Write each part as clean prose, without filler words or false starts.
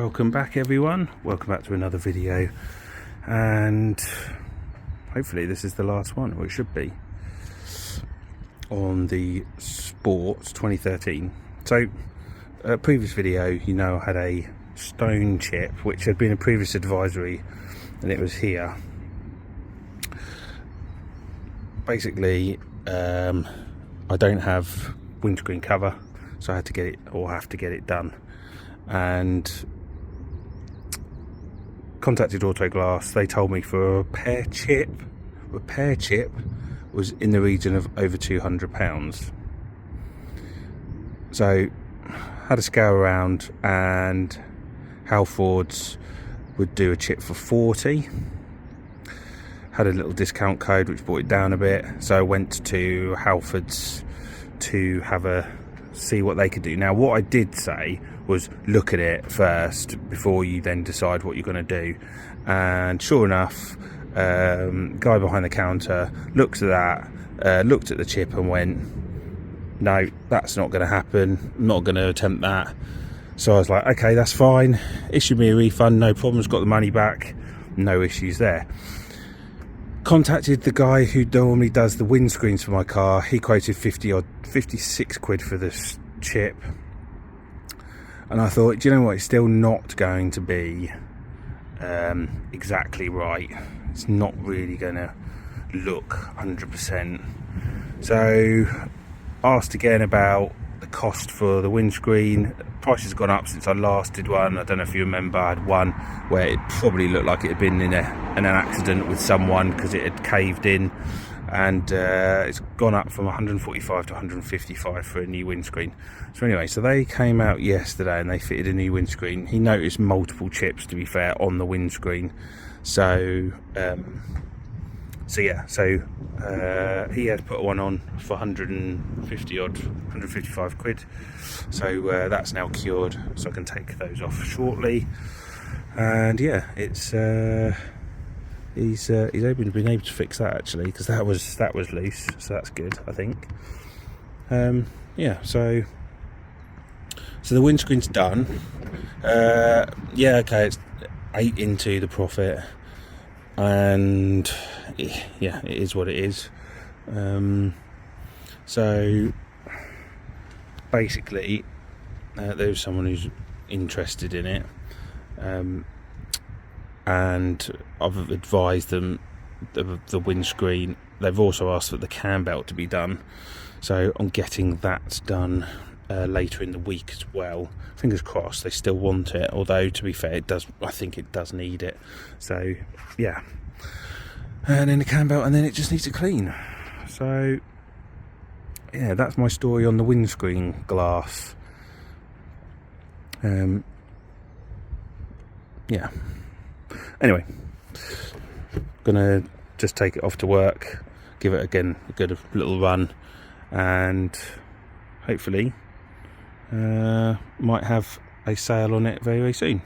Welcome back everyone, welcome back to another video, and hopefully this is the last one, or it should be, on the Sports 2013. So previous video, you know, I had a stone chip which had been a previous advisory, and it was here. Basically I don't have windscreen cover, so I had to get it, or have to get it done, and contacted Autoglass. They told me for a repair chip was in the region of over £200. So had a scale around, and Halfords would do a chip for 40. Had a little discount code which brought it down a bit, so I went to Halfords to have a see what they could do. Now what I did say was look at it first before you then decide what you're going to do, and sure enough, guy behind the counter looked at that, looked at the chip and went, no, that's not going to happen, I'm not going to attempt that. So I was like, okay, that's fine, issue me a refund, no problems, got the money back, no issues there. Contacted the guy who normally does the windscreens for my car. He quoted 56 quid for this chip, and I thought, do you know what, it's still not going to be exactly right. It's not really going to look 100%. So asked again about the cost for the windscreen. Price has gone up since I last did one. I don't know if you remember, I had one where it probably looked like it had been in an accident with someone because it had caved in, and it's gone up from 145 to 155 for a new windscreen. So anyway, so they came out yesterday and they fitted a new windscreen. He noticed multiple chips, to be fair, on the windscreen. So yeah, so he had put one on for 155 quid. So that's now cured, so I can take those off shortly. And yeah, it's he's been able to fix that actually, because that was loose, so that's good, I think. Yeah, so the windscreen's done. Yeah, okay, it's 8 into the profit, and yeah, it is what it is. So basically there's someone who's interested in it, and I've advised them the windscreen. They've also asked for the cam belt to be done, so I'm getting that done later in the week as well. Fingers crossed they still want it, although to be fair, it does, I think it does need it. So yeah, and then the cam belt, and then it just needs to clean. So yeah, that's my story on the windscreen glass. Yeah, anyway, gonna just take it off to work, give it again a good little run, and hopefully might have a sale on it very, very soon.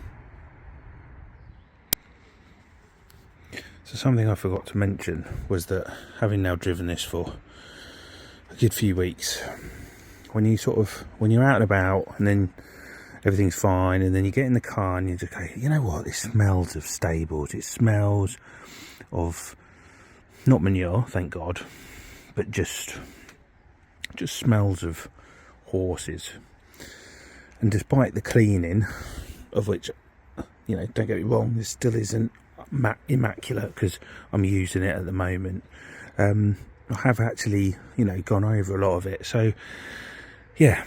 So something I forgot to mention was that, having now driven this for a good few weeks, when you're out and about and then everything's fine, and then you get in the car and you just go, you know what, it smells of stables, it smells of, not manure, thank God, but just smells of horses. And despite the cleaning, of which, you know, don't get me wrong, this still isn't immaculate because I'm using it at the moment, I have actually, you know, gone over a lot of it. So yeah,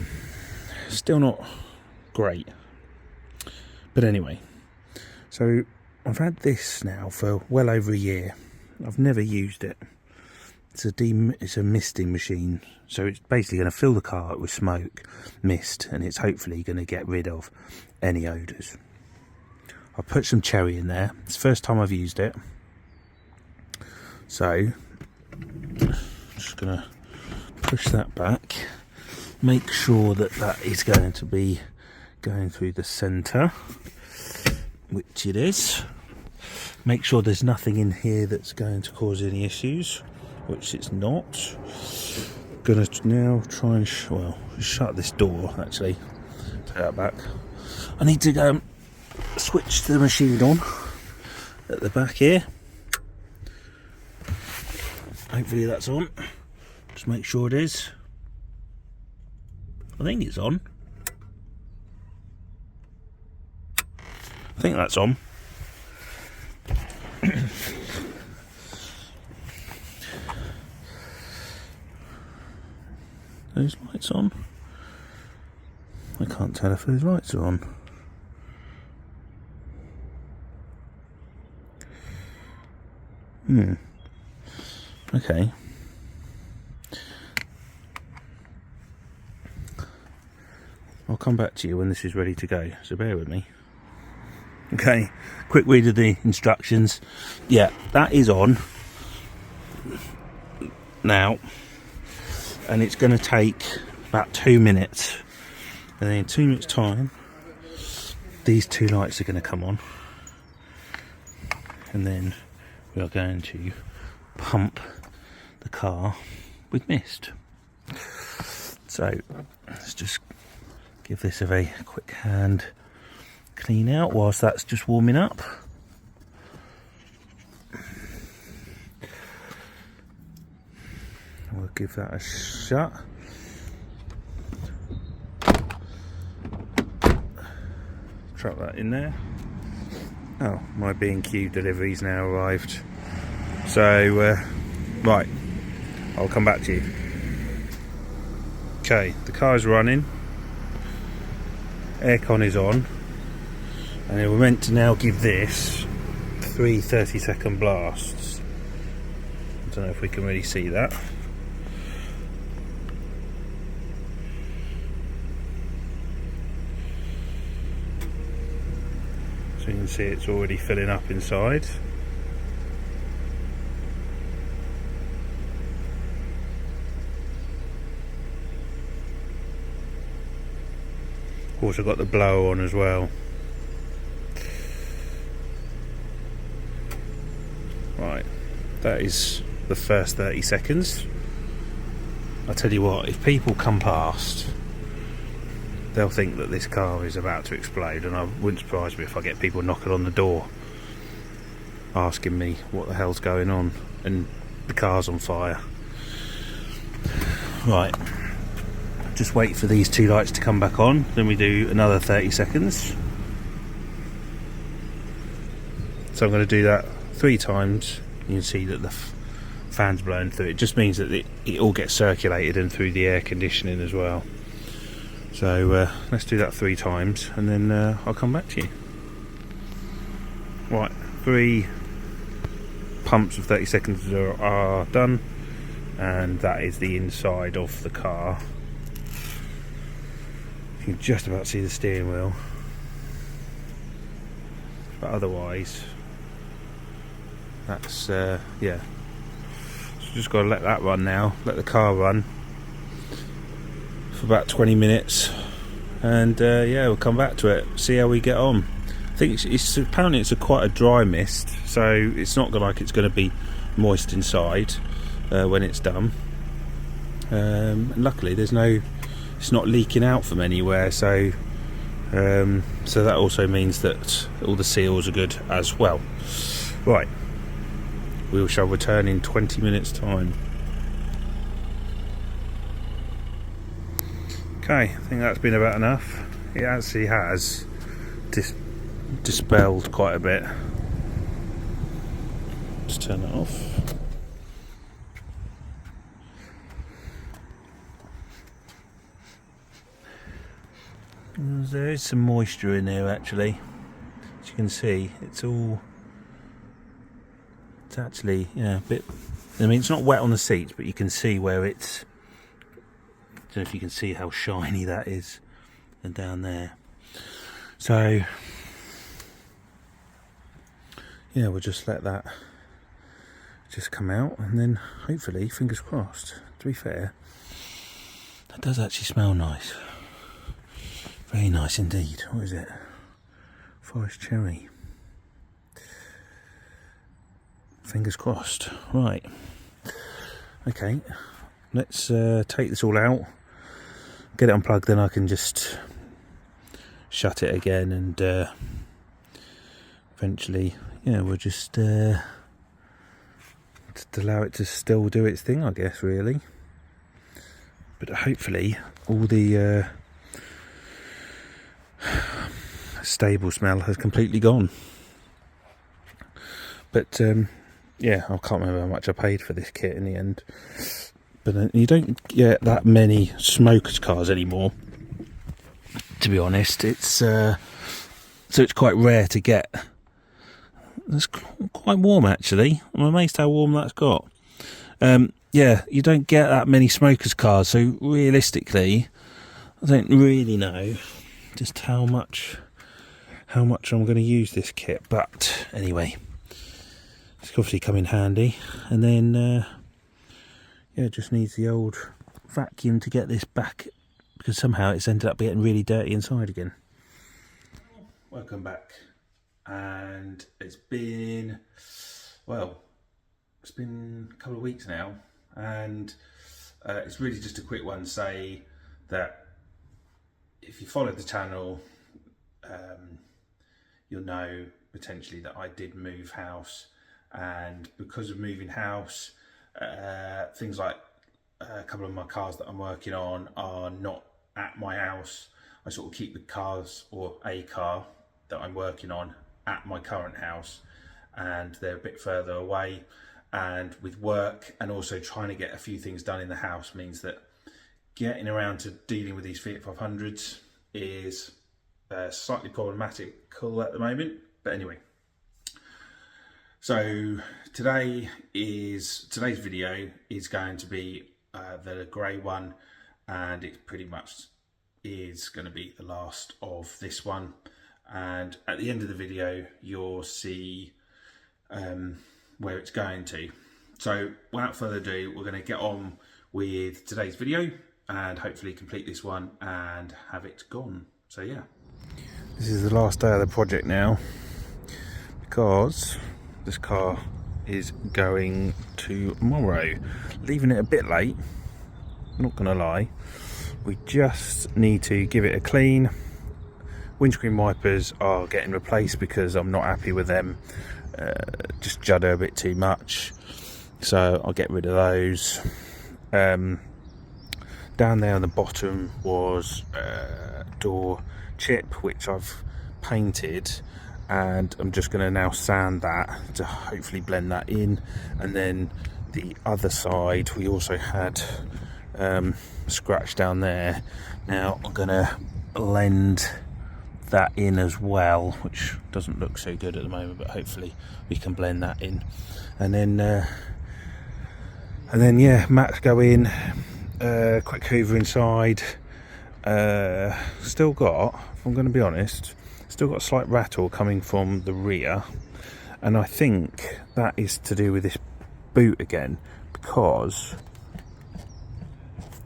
still not great. But anyway, so I've had this now for well over a year. I've never used it. It's a misting machine, so it's basically going to fill the car with smoke, mist, and it's hopefully going to get rid of any odours. I put some cherry in there. It's the first time I've used it, so I'm just going to push that back, make sure that is going to be going through the centre, which it is. Make sure there's nothing in here that's going to cause any issues, which it's not. Gonna now try and shut this door. Actually, take that back. I need to go switch the machine on at the back here. Hopefully that's on. Just make sure it is. I think it's on. I think that's on. Those lights on? I can't tell if those lights are on. Okay. I'll come back to you when this is ready to go, so bear with me. Okay, quick read of the instructions. Yeah, that is on now, and it's going to take about 2 minutes, and then in 2 minutes time these two lights are going to come on, and then we are going to pump the car with mist. So let's just give this a very quick hand clean out whilst that's just warming up. We'll give that a shot. Trap that in there. Oh, my B&Q delivery's now arrived. So, right, I'll come back to you. Okay, the car's running. Aircon is on. And we're meant to now give this 3 30-second blasts. I don't know if we can really see that. So you can see it's already filling up inside. Also got the blower on as well. Right, that is the first 30 seconds. I tell you what, if people come past, they'll think that this car is about to explode, and I wouldn't surprise me if I get people knocking on the door asking me what the hell's going on, and the car's on fire. Right, just wait for these two lights to come back on, then we do another 30 seconds. So I'm going to do that 3 times. You can see that the fan's blowing through. It just means that it all gets circulated and through the air conditioning as well. So let's do that 3 times, and then I'll come back to you. Right, 3 pumps of 30 seconds are done, and that is the inside of the car. You can just about see the steering wheel, but otherwise that's yeah. So just got to let that run now, let the car run for about 20 minutes, and yeah, we'll come back to it, see how we get on. I think it's apparently it's quite a dry mist, so it's not like it's going to be moist inside when it's done. And luckily there's it's not leaking out from anywhere, so so that also means that all the seals are good as well. Right, we shall return in 20 minutes time. Okay, I think that's been about enough. It actually has dispelled quite a bit. Just turn it off. There is some moisture in there actually. As you can see, it's actually, yeah, a bit. I mean, it's not wet on the seats, but you can see where it's. I don't know if you can see how shiny that is, and down there. So yeah, we'll just let that just come out, and then hopefully, fingers crossed. To be fair, that does actually smell nice. Very nice indeed. What is it? Forest cherry. Fingers crossed. Right. Okay. Let's take this all out. Get it unplugged, then I can just shut it again and eventually, yeah, we'll just allow it to still do its thing, I guess, really. But hopefully all the stable smell has completely gone. But yeah, I can't remember how much I paid for this kit in the end. But you don't get that many smokers cars anymore, to be honest. It's so it's quite rare to get. It's quite warm, actually. I'm amazed how warm that's got. Yeah, you don't get that many smokers cars, so realistically, I don't really know just how much I'm going to use this kit. But anyway, it's obviously come in handy. And then yeah, it just needs the old vacuum to get this back, because somehow it's ended up getting really dirty inside again. Welcome back. And it's been, well, it's been a couple of weeks now, and it's really just a quick one. Say that if you followed the channel, you'll know potentially that I did move house, and because of moving house, things like a couple of my cars that I'm working on are not at my house. I sort of keep the cars, or a car that I'm working on, at my current house, and they're a bit further away. And with work and also trying to get a few things done in the house means that getting around to dealing with these Fiat 500s is slightly problematical at the moment. But anyway, so today's video is going to be the grey one, and it pretty much is going to be the last of this one. And at the end of the video, you'll see where it's going to. So without further ado, we're going to get on with today's video and hopefully complete this one and have it gone. So yeah. This is the last day of the project now, because this car is going tomorrow. Leaving it a bit late, not going to lie. We just need to give it a clean. Windscreen wipers are getting replaced because I'm not happy with them. Just judder a bit too much, so I'll get rid of those. Down there on the bottom was door chip, which I've painted, and I'm just going to now sand that to hopefully blend that in. And then the other side, we also had scratch down there. Now I'm going to blend that in as well, which doesn't look so good at the moment, but hopefully we can blend that in. And then yeah, mats go in, quick hoover inside. Still got, if I'm going to be honest, still got a slight rattle coming from the rear, and I think that is to do with this boot again, because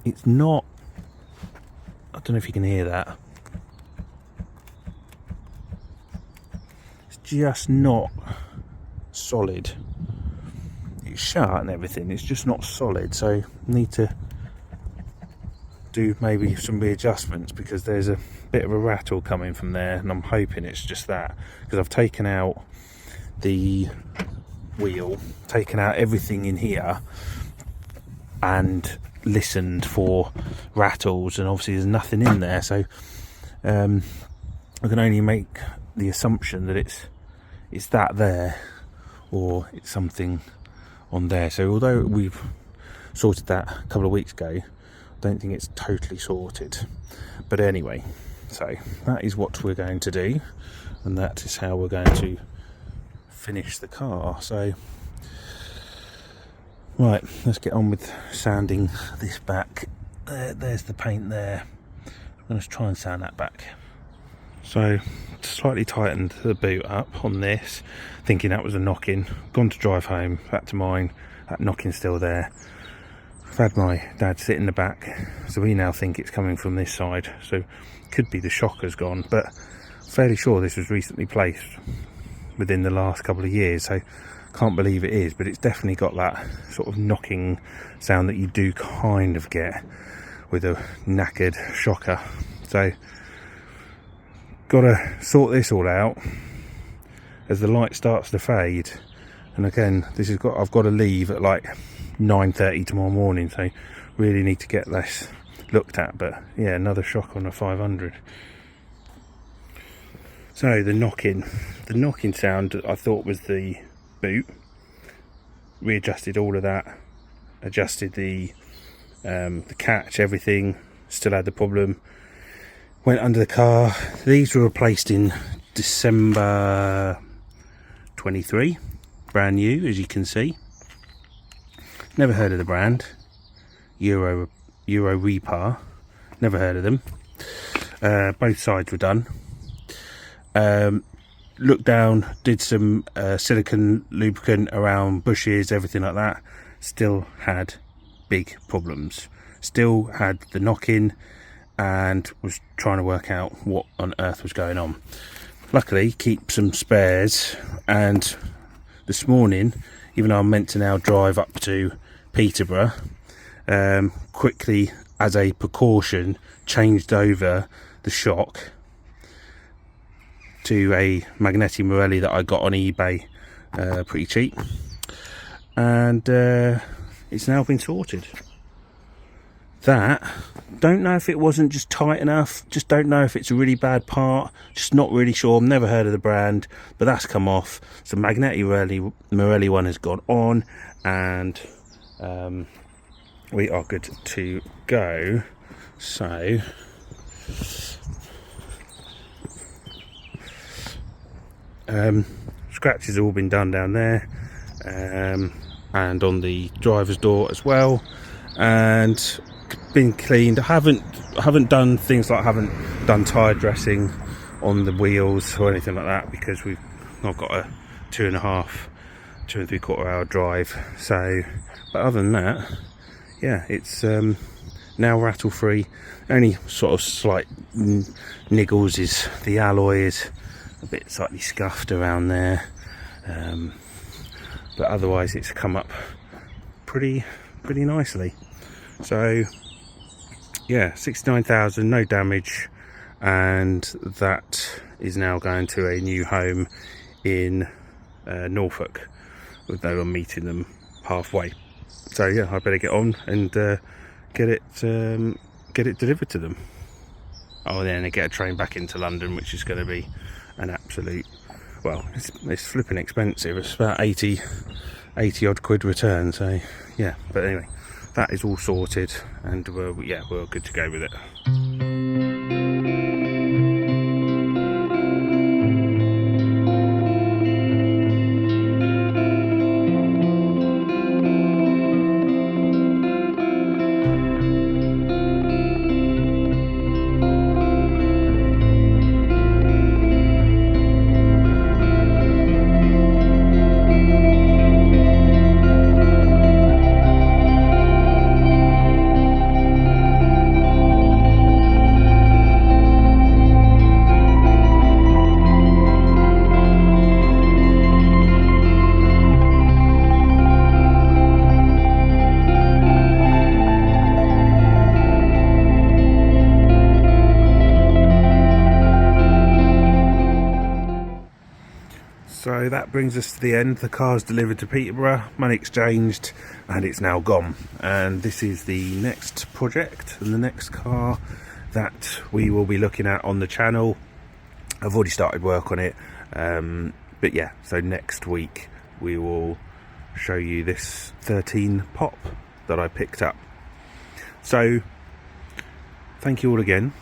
it's not, I don't know if you can hear that, just not solid. It's shut and everything, it's just not solid, so need to do maybe some readjustments, because there's a bit of a rattle coming from there, and I'm hoping it's just that, because I've taken out the wheel, taken out everything in here and listened for rattles, and obviously there's nothing in there, so I can only make the assumption that it's that there, or it's something on there. So although we've sorted that a couple of weeks ago, I don't think it's totally sorted. But anyway, so that is what we're going to do, and that is how we're going to finish the car. So right, let's get on with sanding this back. There's the paint there. I'm going to try and sand that back. So slightly tightened the boot up on this, thinking that was a knock-in. Gone to drive home, back to mine, that knock-in's still there. I've had my dad sit in the back, so we now think it's coming from this side, so could be the shocker's gone, but fairly sure this was recently placed within the last couple of years, so can't believe it is, but it's definitely got that sort of knocking sound that you do kind of get with a knackered shocker. So gotta sort this all out, as the light starts to fade. And again, I've got to leave at like 9:30 tomorrow morning, so really need to get this looked at. But yeah, another shock on a 500. So the knocking sound I thought was the boot. Readjusted all of that, adjusted the catch, everything. Still had the problem. Went under the car. These were replaced in December 23, brand new, as you can see. Never heard of the brand. Euro Repar. Never heard of them. Both sides were done. Looked down, did some silicone lubricant around bushes, everything like that. Still had big problems. Still had the knock-in, and was trying to work out what on earth was going on. Luckily, keep some spares, and this morning, even though I'm meant to now drive up to Peterborough, quickly, as a precaution, changed over the shock to a Magneti Marelli that I got on eBay pretty cheap, and it's now been sorted. That, don't know if it wasn't just tight enough, just don't know if it's a really bad part, just not really sure. I've never heard of the brand, but that's come off. So Magneti Marelli one has gone on, and we are good to go. So scratches have all been done down there, and on the driver's door as well, and been cleaned. I haven't done things like, I haven't done tyre dressing on the wheels or anything like that, because I've got a 2 and 3/4 hour drive. So, but other than that, yeah, it's now rattle free. Only sort of slight niggles is the alloy is a bit slightly scuffed around there, but otherwise it's come up pretty nicely. So yeah, 69,000, no damage, and that is now going to a new home in Norfolk, although I'm meeting them halfway. So yeah, I better get on and get it delivered to them. Oh, then I get a train back into London, which is going to be an absolute, well, it's flipping expensive. It's about 80 odd quid return. So yeah, but anyway, that is all sorted, and we're good to go with it. So that brings us to the end. The car's delivered to Peterborough, money exchanged, and it's now gone. And this is the next project and the next car that we will be looking at on the channel. I've already started work on it, but yeah, so next week we will show you this 13 Pop that I picked up. So thank you all again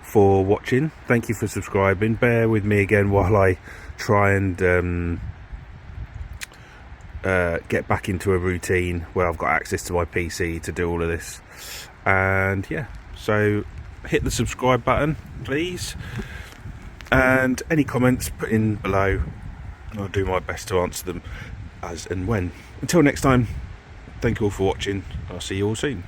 for watching. Thank you for subscribing. Bear with me again while I try and get back into a routine where I've got access to my PC to do all of this. And yeah, so hit the subscribe button please, and any comments put in below. I'll do my best to answer them as and when. Until next time, thank you all for watching. I'll see you all soon.